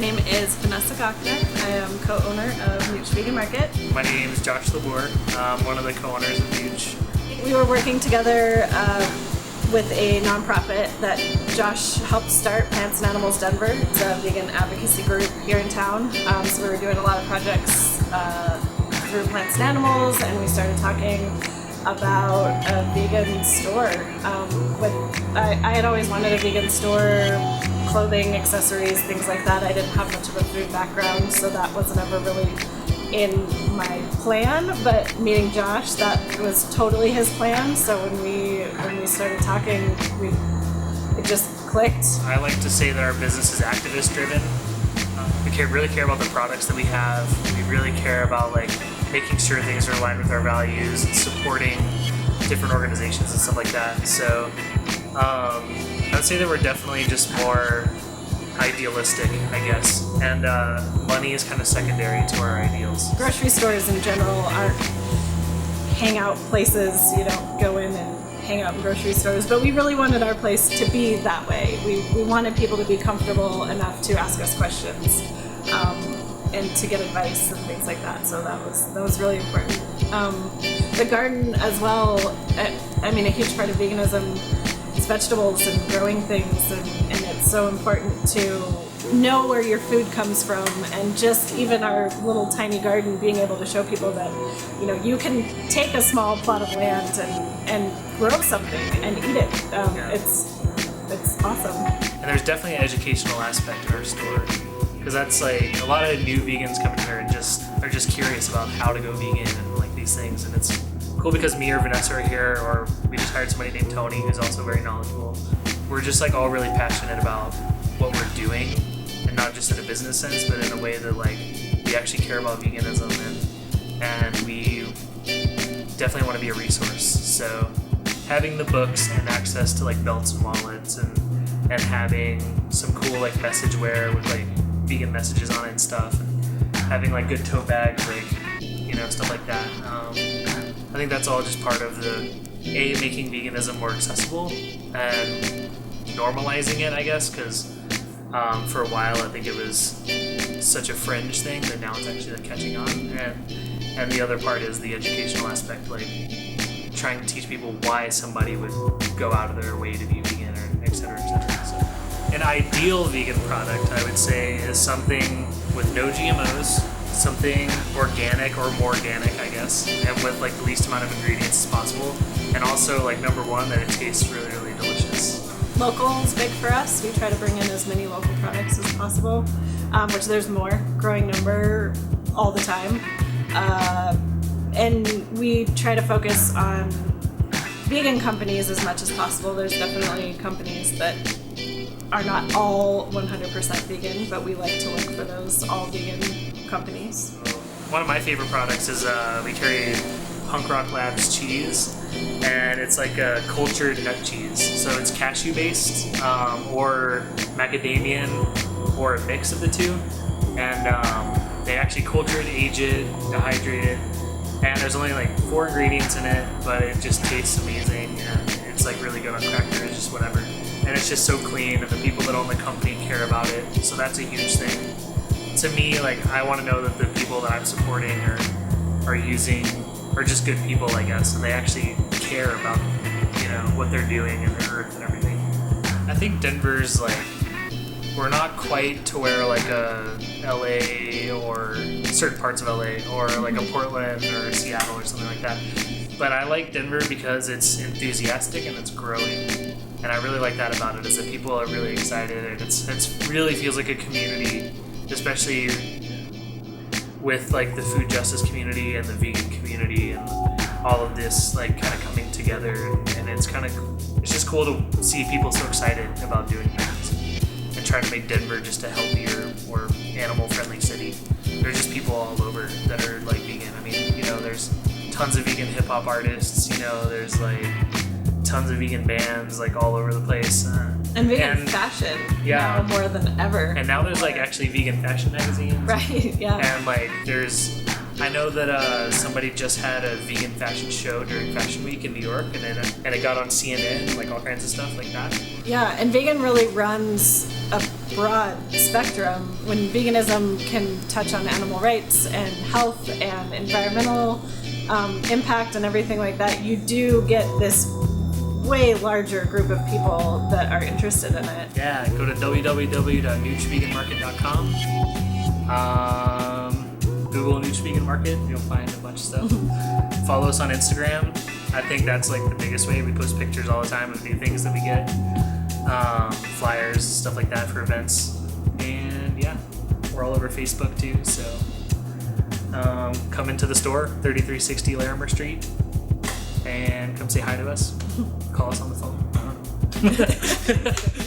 name is Vanessa Gochner. I am co-owner of Nooch Vegan Market. My name is Josh Labor. I'm one of the co-owners of Nooch. We were working together with a nonprofit that Josh helped start, Plants and Animals Denver. It's a vegan advocacy group here in town. So we were doing a lot of projects through Plants and Animals, and we started talking about a vegan store. I had always wanted a vegan store, clothing, accessories, things like that. I didn't have much of a food background, so that wasn't ever really in my plan, but meeting Josh, that was totally his plan. So when we started talking, it just clicked. I like to say that our business is activist driven. We really care about the products that we have. We really care about making sure things are aligned with our values and supporting different organizations and stuff like that. So I would say that we're definitely just more idealistic, I guess, and money is kind of secondary to our ideals. Grocery stores in general aren't hangout places. You don't go in and hang out in grocery stores, but we really wanted our place to be that way. We wanted people to be comfortable enough to ask us questions and to get advice and things like that. So that was really important. The garden as well. I mean, a huge part of veganism is vegetables and growing things, and it's so important to know where your food comes from, and just even our little tiny garden, being able to show people that you can take a small plot of land and grow something and eat it. It's awesome. And there's definitely an educational aspect to our store, because that's a lot of new vegans come in here and are just curious about how to go vegan and these things, and it's cool because me or Vanessa are here, or we just hired somebody named Tony who's also very knowledgeable. We're just all really passionate about what we're doing, and not just in a business sense, but in a way that we actually care about veganism, and we definitely want to be a resource. So having the books and access to belts and wallets and having some cool message wear with vegan messages on it and stuff, and having good tote bags, stuff like that. I think that's all just part of making veganism more accessible and normalizing it, I guess, because for a while I think it was such a fringe thing that now it's actually catching on, and the other part is the educational aspect, trying to teach people why somebody would go out of their way to be vegan, or et cetera, et cetera. So, an ideal vegan product, I would say, is something with no GMOs, something organic or more organic, I guess, and with the least amount of ingredients as possible, and also number one, that it tastes really, really delicious. Local is big for us. We try to bring in as many local products as possible, which there's more, growing number all the time, and we try to focus on vegan companies as much as possible. There's definitely companies that are not all 100% vegan, but we like to look for those all vegan companies. One of my favorite products is we carry Punk Rock Labs cheese, and it's a cultured nut cheese. So it's cashew based, or macadamian, or a mix of the two, and they actually culture it, age it, dehydrate it, and there's only 4 ingredients in it, but it just tastes amazing, and it's really good on crackers, just whatever. And it's just so clean, and the people that own the company care about it, so that's a huge thing. To me, I want to know that the people that I'm supporting are using are just good people, I guess, and they actually care about what they're doing and the earth and everything. I think Denver's we're not quite to where a LA or certain parts of LA, or a Portland or Seattle or something like that. But I like Denver because it's enthusiastic and it's growing. And I really like that about it, is that people are really excited, and it's really feels like a community, especially with the food justice community and the vegan community and all of this kind of coming together, and it's just cool to see people so excited about doing things and trying to make Denver just a healthier, more animal friendly city. There's just people all over that are vegan. I mean, there's tons of vegan hip hop artists, there's tons of vegan bands all over the place, and vegan fashion now more than ever. And now there's actually vegan fashion magazines, right? Yeah. And there's I know that somebody just had a vegan fashion show during Fashion Week in New York, and it got on CNN, like all kinds of stuff like that. Yeah, and vegan really runs a broad spectrum. When veganism can touch on animal rights and health and environmental impact and everything like that, you do get this way larger group of people that are interested in it. Yeah, go to www.noochveganmarket.com. Google Nooch Vegan Market, you'll find a bunch of stuff. Follow us on Instagram. I think that's like the biggest way. We post pictures all the time of new things that we get, flyers, stuff like that for events. And yeah, we're all over Facebook too. So come into the store, 3360 Larimer Street, and come say hi to us. Call us on the phone. I don't know.